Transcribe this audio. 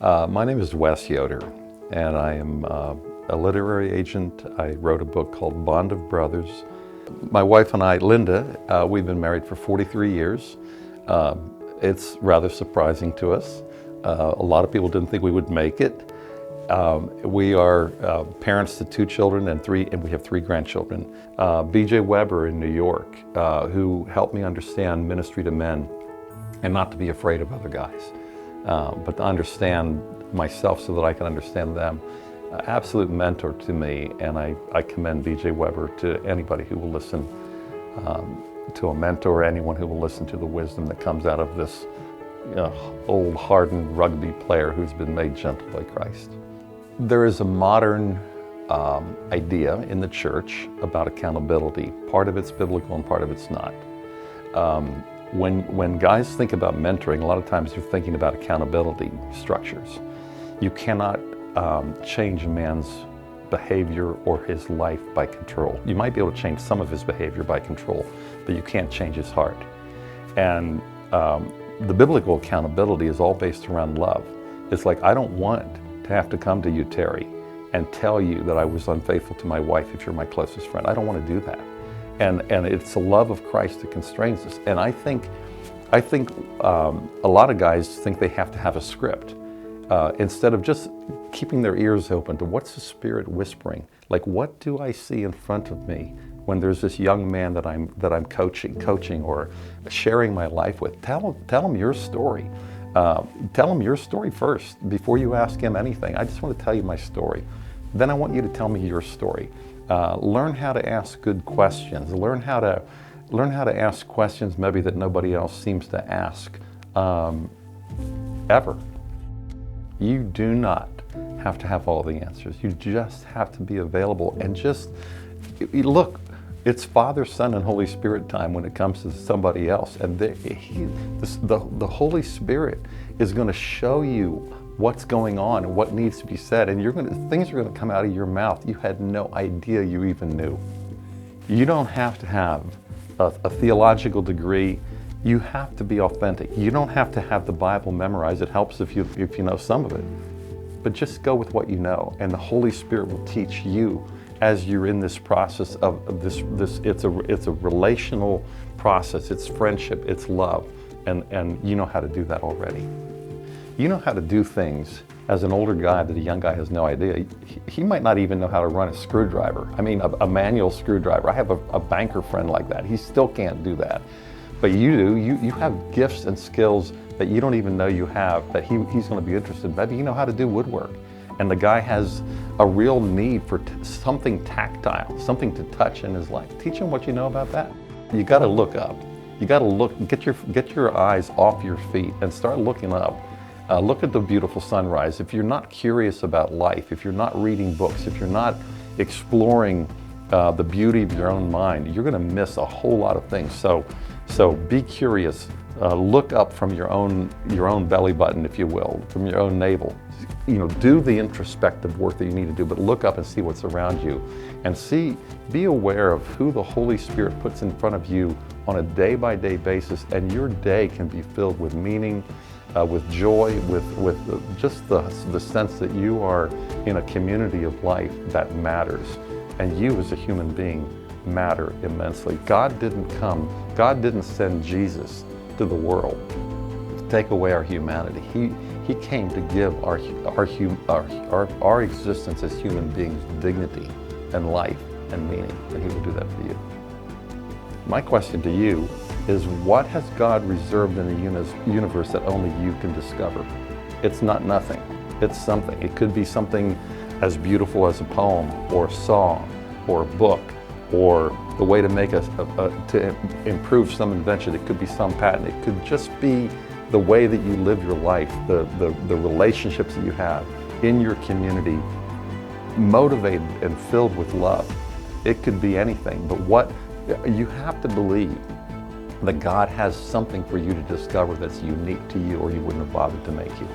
My name is Wes Yoder, and I am a literary agent. I wrote a book called Bond of Brothers. My wife and I, Linda, we've been married for 43 years. It's rather surprising to us. A lot of people didn't think we would make it. We are parents to 2 children and we have 3 grandchildren. B.J. Weber in New York, who helped me understand ministry to men and not to be afraid of other guys, but to understand myself so that I can understand them. Absolute mentor to me, and I commend B.J. Weber to anybody who will listen to a mentor, anyone who will listen to the wisdom that comes out of this old hardened rugby player who's been made gentle by Christ. There is a modern idea in the church about accountability. Part of it's biblical and part of it's not. When guys think about mentoring, a lot of times they're thinking about accountability structures. You cannot change a man's behavior or his life by control. You might be able to change some of his behavior by control, but you can't change his heart. And the biblical accountability is all based around love. It's like, I don't want to have to come to you, Terry, and tell you that I was unfaithful to my wife if you're my closest friend. I don't want to do that. And it's the love of Christ that constrains us. And I think a lot of guys think they have to have a script instead of just keeping their ears open to what's the Spirit whispering. Like, what do I see in front of me when there's this young man that I'm coaching or sharing my life with? Tell him your story. Tell him your story first before you ask him anything. I just want to tell you my story. Then I want you to tell me your story. Learn how to ask good questions. Learn how to ask questions maybe that nobody else seems to ask ever. You do not have to have all the answers. You just have to be available and just look. It's Father, Son, and Holy Spirit time when it comes to somebody else, and the Holy Spirit is going to show you what's going on and what needs to be said, and things are going to come out of your mouth you had no idea you even knew. You don't have to have a theological degree. You have to be authentic. You don't have to have the Bible memorized. It helps if you know some of it, but just go with what you know, and the Holy Spirit will teach you as you're in this process of this. It's a relational process. It's friendship. It's love, and you know how to do that already. You know how to do things as an older guy that a young guy has no idea. He might not even know how to run a screwdriver. I mean, a manual screwdriver. I have a banker friend like that. He still can't do that. But you do. You have gifts and skills that you don't even know you have that he's going to be interested in. Maybe you know how to do woodwork. And the guy has a real need for something tactile, something to touch in his life. Teach him what you know about that. You got to look up. You got to look. Get your eyes off your feet and start looking up. Look at the beautiful sunrise. If you're not curious about life, if you're not reading books, if you're not exploring the beauty of your own mind, you're going to miss a whole lot of things. So be curious. Look up from your own belly button, if you will, from your own navel. Do the introspective work that you need to do, but look up and see what's around you, and be aware of who the Holy Spirit puts in front of you on a day-by-day basis, and your day can be filled with meaning, with joy, with just the sense that you are in a community of life that matters, and you as a human being matter immensely. God didn't send Jesus to the world to take away our humanity. He came to give our existence as human beings dignity and life and meaning, and He will do that for you. My question to you is, what has God reserved in the universe that only you can discover? It's not nothing. It's something. It could be something as beautiful as a poem or a song or a book, or the way to to improve some invention. It could be some patent. It could just be the way that you live your life, the relationships that you have in your community, motivated and filled with love. It could be anything, but what you have to believe that God has something for you to discover that's unique to you, or He wouldn't have bothered to make you.